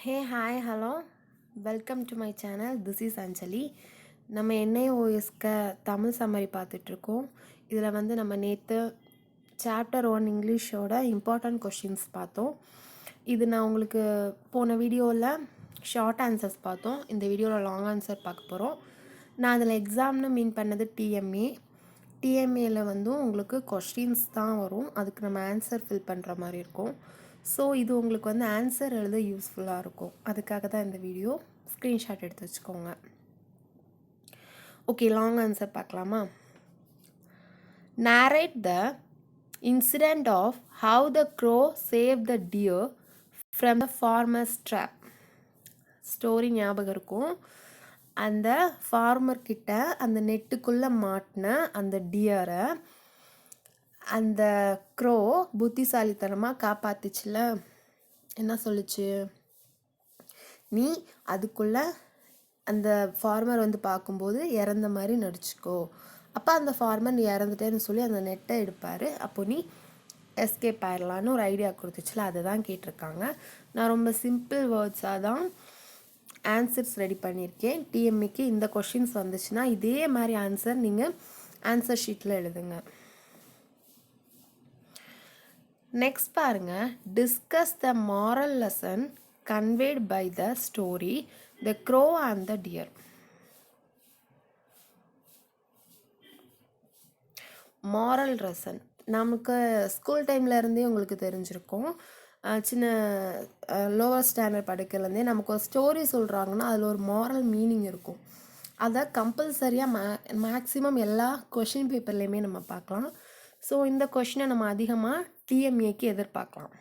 Hey hi hello welcome to my channel. This is Anjali. நம்ம என்ஐஓஎஸ்க Tamil summary பார்த்துட்ருக்கோம். இதில் வந்து நம்ம நேற்று சாப்டர் 1 இங்கிலீஷோட இம்பார்ட்டண்ட் கொஷின்ஸ் பார்த்தோம். இது நான் உங்களுக்கு போன வீடியோவில் ஷார்ட் ஆன்சர்ஸ் பார்த்தோம். இந்த வீடியோவில் லாங் ஆன்சர் பார்க்க போகிறோம். நான் அதில் எக்ஸாம்னு மீன் பண்ணது டிஎம்ஏல வந்து உங்களுக்கு கொஷின்ஸ் தான் வரும். அதுக்கு நம்ம ஆன்சர் ஃபில் பண்ணுற மாதிரி இருக்கும். ஸோ இது உங்களுக்கு வந்து ஆன்சர் எழுத யூஸ்ஃபுல்லாக இருக்கும். அதுக்காக தான் இந்த வீடியோ. ஸ்க்ரீன்ஷாட் எடுத்து வச்சுக்கோங்க. ஓகே, லாங் ஆன்சர் பார்க்கலாமா? narrate the incident of how the crow saved the deer from the farmer's trap. Story ஞாபகம் இருக்கும். அந்த ஃபார்மர் கிட்ட அந்த நெட்டுக்குள்ளே மாட்டின அந்த டியரை அந்த க்ரோ புத்திசாலித்தனமாக காப்பாத்துச்சுல. என்ன சொல்லுச்சு? நீ அதுக்குள்ளே அந்த ஃபார்மர் வந்து பார்க்கும்போது இறந்த மாதிரி நடிச்சுக்கோ. அப்போ அந்த ஃபார்மர் நீ இறந்துட்டேன்னு சொல்லி அந்த நெட்டை எடுப்பார். அப்போ நீ எஸ்கேப் ஆயிடலான்னு ஒரு ஐடியா கொடுத்துச்சுல. அதை தான் கேட்டிருக்காங்க. நான் ரொம்ப சிம்பிள் வேர்ட்ஸாக தான் ஆன்சர்ஸ் ரெடி பண்ணியிருக்கேன். டிஎம்ஏக்கு இந்த கொஷின்ஸ் வந்துச்சுன்னா இதே மாதிரி ஆன்சர் நீங்கள் ஆன்சர் ஷீட்டில் எழுதுங்க. நெக்ஸ்ட் பாருங்க. Discuss the moral lesson conveyed by the story the crow and the deer. Moral lesson நமக்கு ஸ்கூல் டைமில் இருந்தே உங்களுக்கு தெரிஞ்சிருக்கும். சின்ன லோவர் ஸ்டாண்டர்ட் படிக்கிறதுலேருந்தே நமக்கு ஒரு ஸ்டோரி சொல்கிறாங்கன்னா அதில் ஒரு மாரல் மீனிங் இருக்கும். அதை கம்பல்சரியாக மேக்ஸிமம் எல்லா கொஷின் பேப்பர்லேயுமே நம்ம பார்க்கலாம். ஸோ இந்த கொஷினை நம்ம அதிகமாக டிஎம்ஏக்கு எதிர்பார்க்கலாம்.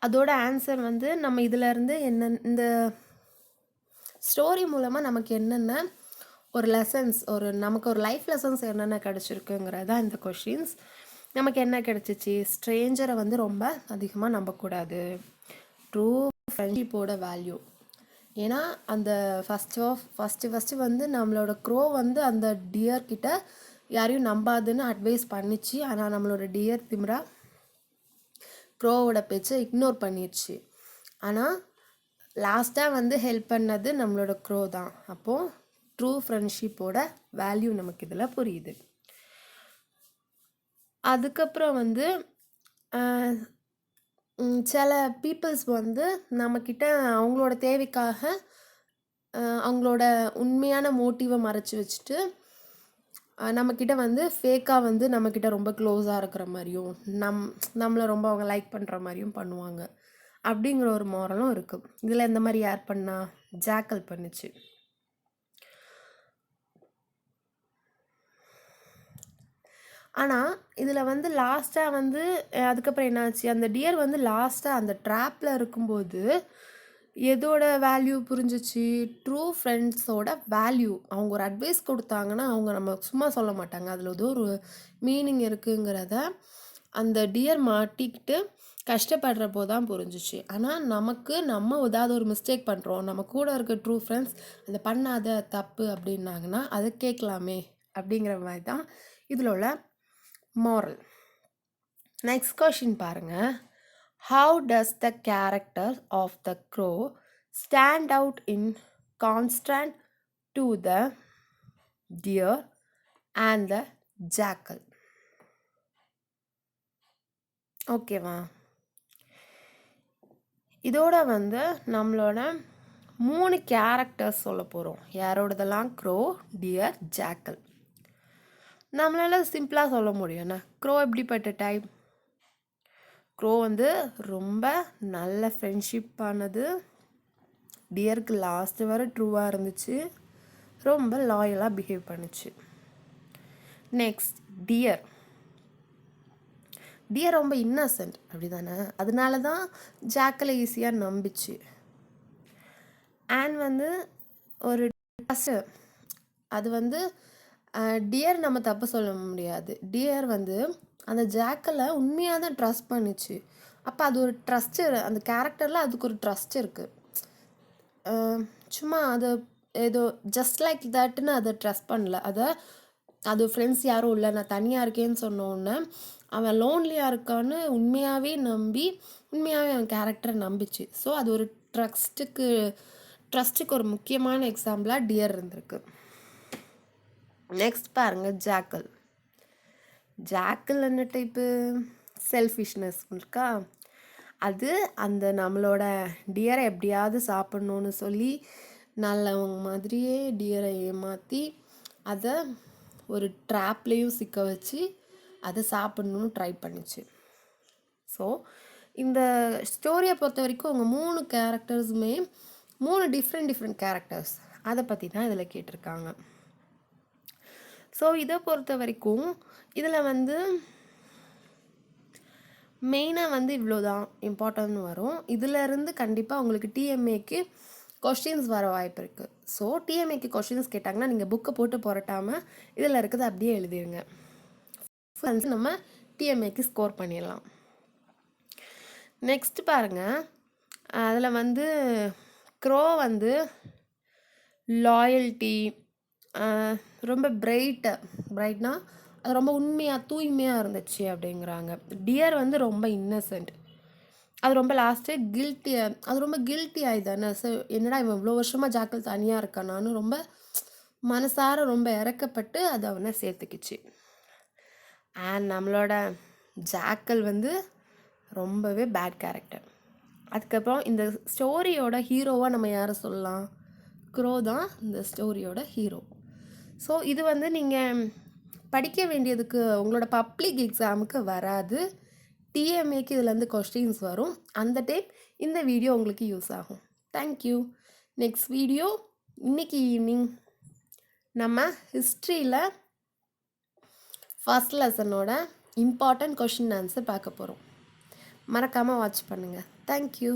அதோட ஆன்சர் வந்து நம்ம இதிலேருந்து இந்த ஸ்டோரி மூலமாக நமக்கு என்னென்ன ஒரு லெசன்ஸ், நமக்கு ஒரு லைஃப் லெசன்ஸ் என்னென்ன கிடச்சிருக்குங்கிறதா இந்த கொஷின்ஸ். நமக்கு என்ன கிடச்சிச்சு? ஸ்ட்ரேஞ்சரை வந்து ரொம்ப அதிகமாக நம்பக்கூடாது. ட்ரூ ஃப்ரெண்ட்ஷிப்போட வேல்யூ. ஏன்னா அந்த ஃபஸ்ட்டு வந்து நம்மளோட க்ரோ வந்து அந்த டியர்கிட்ட யாரையும் நம்பாதுன்னு அட்வைஸ் பண்ணிச்சு. ஆனால் நம்மளோட டியர் திமிரா க்ரோவோட பேச்சை இக்னோர் பண்ணிடுச்சு. ஆனால் லாஸ்ட்டாக வந்து ஹெல்ப் பண்ணது நம்மளோட க்ரோ தான். அப்போது ட்ரூ ஃப்ரெண்ட்ஷிப்போட வேல்யூ நமக்கு இதில் புரியுது. அதுக்கப்புறம் வந்து சில பீப்புள்ஸ் வந்து நம்மக்கிட்ட அவங்களோட தேவைக்காக அவங்களோட உண்மையான மோட்டிவை மறைச்சி வச்சுட்டு நம்மக்கிட்ட வந்து ஃபேக்காக வந்து நம்மக்கிட்ட ரொம்ப க்ளோஸாக இருக்கிற மாதிரியும் நம்மளை ரொம்ப அவங்க லைக் பண்ணுற மாதிரியும் பண்ணுவாங்க. அப்படிங்கிற ஒரு மாரலும் இருக்குது. இதில் இந்த மாதிரி யார் பண்ணா? ஜாக்கல் பண்ணுச்சு. ஆனால் இதில் வந்து லாஸ்ட்டாக வந்து அதுக்கப்புறம் என்னாச்சு? அந்த டியர் வந்து லாஸ்ட்டாக அந்த ட்ராப்பில் இருக்கும்போது எதோட வேல்யூ புரிஞ்சிச்சு? ட்ரூ ஃப்ரெண்ட்ஸோட வேல்யூ. அவங்க ஒரு அட்வைஸ் கொடுத்தாங்கன்னா அவங்க நம்ம சும்மா சொல்ல மாட்டாங்க. அதில் ஏதோ ஒரு மீனிங் இருக்குங்கிறத அந்த டியர் மாட்டிக்கிட்டு கஷ்டப்படுறப்போ தான் புரிஞ்சிச்சு. ஆனால் நம்ம ஏதாவது ஒரு மிஸ்டேக் பண்ணுறோம், நம்ம கூட இருக்க ட்ரூ ஃப்ரெண்ட்ஸ் அதை பண்ணாத தப்பு அப்படின்னாங்கன்னா அதை கேட்கலாமே அப்படிங்கிற மாதிரி தான் இதில் உள்ள moral. Next question பாருங்க. How does the character of the crow stand out in contrast to the deer and the jackal? ஓகேவா? இதோட வந்து நம்மளோட 3 கேரக்டர்ஸ் சொல்ல போகிறோம். யாரோடதெல்லாம்? Crow, deer, jackal. நம்மளால் சிம்பிளாக சொல்ல முடியும்ண்ணா. க்ரோ எப்படிப்பட்ட டைப்? க்ரோ வந்து ரொம்ப நல்ல ஃப்ரெண்ட்ஷிப்பானது. டியருக்கு லாஸ்ட்டு வரை ட்ரூவாக இருந்துச்சு. ரொம்ப லாயலாக பிஹேவ் பண்ணுச்சு. நெக்ஸ்ட் டியர் ரொம்ப இன்னசென்ட், அப்படி தானே? அதனால தான் ஜாக்கலை ஈஸியாக நம்பிச்சு. அண்ட் வந்து ஒரு ட்ரஸ்ட்டு. அது வந்து டியர் நம்ம தப்பு சொல்ல முடியாது. டியர் வந்து அந்த ஜாக்கலை உண்மையாக தான் ட்ரஸ்ட் பண்ணிச்சு. அப்போ அது ஒரு ட்ரஸ்ட்டு, அந்த கேரக்டரில் அதுக்கு ஒரு ட்ரஸ்ட் இருக்குது. சும்மா அதை ஏதோ ஜஸ்ட் லைக் தட்னு அதை ட்ரஸ்ட் பண்ணல. அது ஃப்ரெண்ட்ஸ் யாரும் இல்லை, நான் தனியாக இருக்கேன்னு சொன்னோன்னே அவன் லோன்லியாக இருக்கான்னு உண்மையாகவே நம்பி உண்மையாகவே அவன் கேரக்டரை நம்பிச்சு. ஸோ அது ஒரு ட்ரஸ்ட்டுக்கு ஒரு முக்கியமான எக்ஸாம்பிளாக டியர் இருந்திருக்கு. நெக்ஸ்ட் பாருங்கள் ஜாக்கல். ஜாக்கல் என்ன டைப்பு? செல்ஃபிஷ்னஸ் இருக்கா. அது அந்த நம்மளோட டியரை எப்படியாவது சாப்பிட்ணுன்னு சொல்லி நல்லவங்க மாதிரியே டியரை ஏமாற்றி அதை ஒரு ட்ராப்லேயும் சிக்க வச்சு அதை சாப்பிட்ணுன்னு ட்ரை பண்ணிச்சு. ஸோ இந்த ஸ்டோரியை பொறுத்த வரைக்கும் அவங்க 3 கேரக்டர்ஸுமே 3 டிஃப்ரெண்ட் கேரக்டர்ஸ் அதை பற்றி தான் இதில் கேட்டிருக்காங்க. ஸோ இதை பொறுத்த வரைக்கும் இதில் வந்து மெயினாக வந்து இவ்வளோ தான் இம்பார்ட்டன்ட் வரும். இதிலேருந்து கண்டிப்பாக உங்களுக்கு டிஎம்ஏக்கு கொஸ்டின்ஸ் வர வாய்ப்பு இருக்குது. ஸோ டிஎம்ஏக்கு கொஸ்டின்ஸ் கேட்டாங்கன்னா நீங்கள் புக்கை போட்டு புரட்டாமல் இதில் இருக்கிறது அப்படியே எழுதிடுங்க. நம்ம டிஎம்ஏக்கு ஸ்கோர் பண்ணிடலாம். நெக்ஸ்ட் பாருங்கள், அதில் வந்து க்ரோ வந்து லாயல்ட்டி, ரொம்ப பிரைட்னா அது ரொம்ப உண்மையாக தூய்மையாக இருந்துச்சு அப்படிங்கிறாங்க. டியர் வந்து ரொம்ப இன்னசென்ட், அது ரொம்ப லாஸ்ட்டு அது ரொம்ப கில்ட்டி ஆயிதானே. ஸோ என்னடா இவன் இவ்வளோ வருஷமாக ஜாக்கல் தனியாக இருக்கானான்னு ரொம்ப மனசார ரொம்ப இறக்கப்பட்டு அது அவனை சேர்த்துக்கிச்சு. அண்ட் நம்மளோட ஜாக்கல் வந்து ரொம்பவே பேட் கேரக்டர். அதுக்கப்புறம் இந்த ஸ்டோரியோட ஹீரோவாக நம்ம யாரை சொல்லலாம்? க்ரோ தான் இந்த ஸ்டோரியோட ஹீரோ. ஸோ இது வந்து நீங்கள் படிக்க வேண்டியதுக்கு உங்களோட பப்ளிக் எக்ஸாமுக்கு வராது. டிஎம்ஏக்கு இதுலேருந்து கொஸ்டின்ஸ் வரும். அந்த டைம் இந்த வீடியோ உங்களுக்கு யூஸ் ஆகும். தேங்க்யூ. நெக்ஸ்ட் வீடியோ இன்னைக்கு ஈவினிங் நம்ம ஹிஸ்ட்ரியில் ஃபர்ஸ்ட் லெசனோட இம்பார்ட்டன்ட் கொஷின் ஆன்சர் பார்க்க போகிறோம். மறக்காமல் வாட்ச் பண்ணுங்கள். தேங்க்யூ.